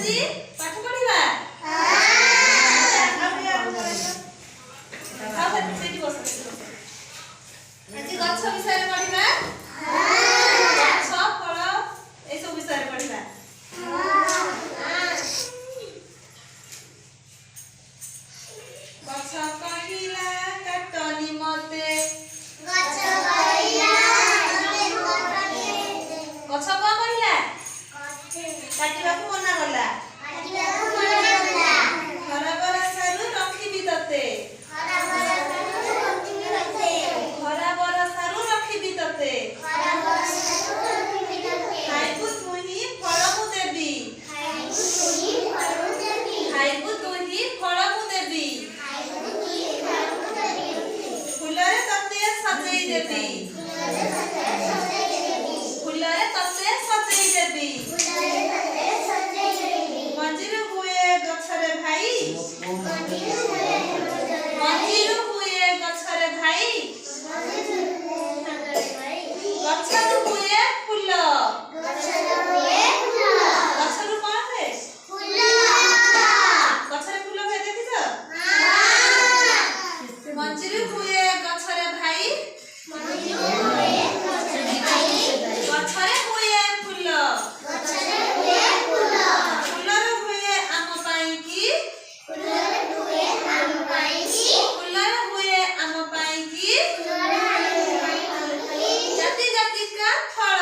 ଆଜି ପାଠ ପଢିବା ଆଜି ଗଛ ବିଷୟରେ ପଢିବା ଗଛ ଫଳ ଏସବୁ ବିଷୟରେ ପଢିବା ଗଛ କହିଲା କାଟନି ମତେ ଗଛ କଣ କହିଲା କାଟିବାକୁ ମନା କଲା ଖରା ବରଷାରୁ ରଖିବି ତତେ ଖରା ବରଷାରୁ ରଖିବି ତତେ ଖାଇବୁ ତୁହି ଫଳ ମୁଁ ଦେବି ଖାଇବୁ ତୁହି ଫଳ ମୁଁ ଦେବି ଫୁଲରେ ତତେ ସଜେଇ ଦେବି ଫୁଲରେ ତତେ ସଜେଇ ଦେବି ମଞ୍ଜିରୁ ହୁଏ ଗଛରେ ଭାଇ ମଞ୍ଜିରୁ ହୁଏ ଗଛରେ ଭାଇ ଗଛରୁ ହୁଏ ଫୁଲ ଗଛରୁ କଣ ହୁଏ ଗଛରେ ଫୁଲ ହୁଏ ଦେଖିଛ ମଞ୍ଜିରୁ ହୁଏ ଗଛରେ ଭାଇ ଗଛରେ ହୁଏ ଫୁଲ ଫୁଲରୁ ହୁଏ ଆମ ପାଇଁ କି ଫୁଲରୁ ହୁଏ ଆମ ପାଇଁ କି ଜାତି ଜାତିକା ଫଳ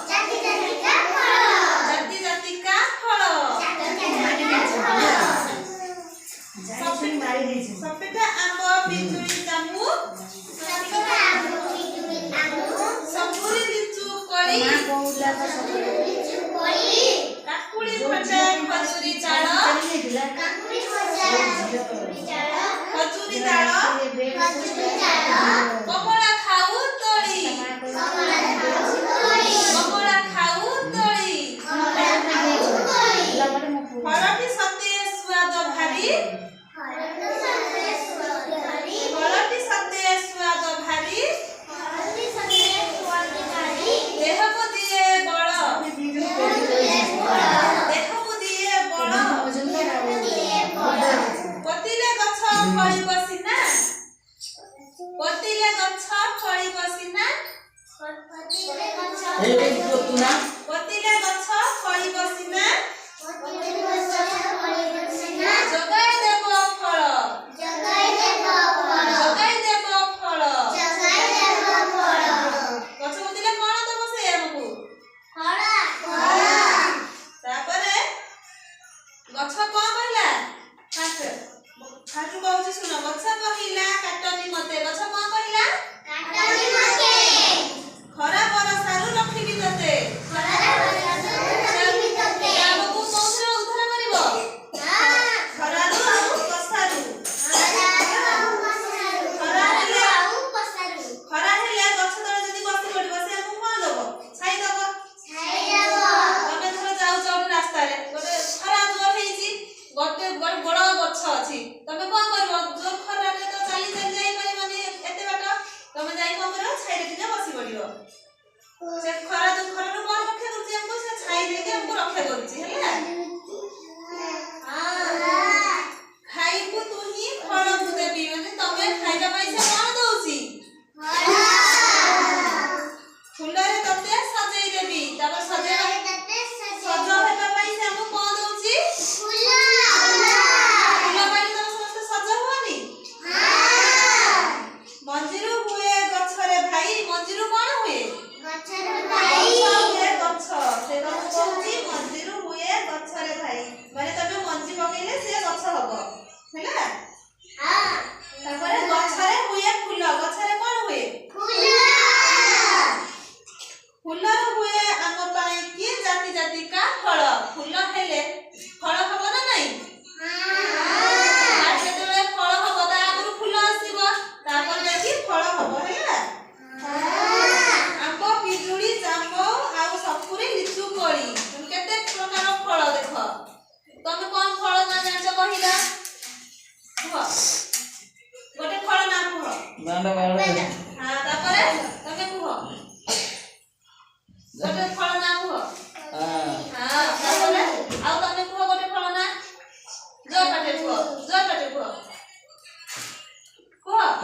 ଜାତି ଜାତିକା ଫଳ ସପେଟା ଆମ୍ବ ପିଜୁଳି ଜାମୁ ସପୁରୀ ଲିଚୁ କୋଳି କାକୁଡି ଭଣ୍ଡା ଖଜୁରୀ ଚାଳ ଖଜୁରୀ ଡାଳ କମଳା ଖାଉ ତୋଳି କମଳା ଖାଉ ତୋଳି ଫଳଟି ସତେ ସୁଆଦ ଭାରି ଫଳଟି ସତେ ସୁଆଦ ଭାରି ଦେହକୁ ଦିଏ ବଳ ଦେହକୁ ଦିଏ ବଳ ପୋତିଲେ ଗଛ ଫଳିବ ସିନା ପୋତିଲେ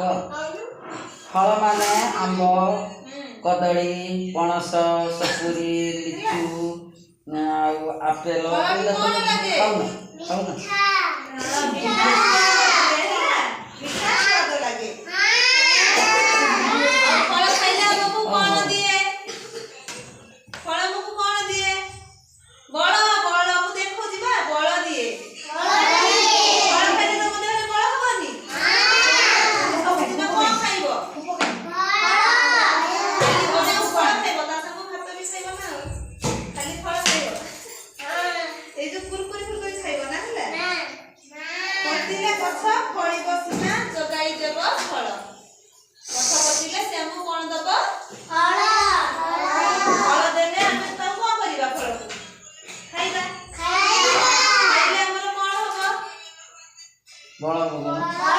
फल माने आंब कदली पणस सपुरी लिचु आपेल बड़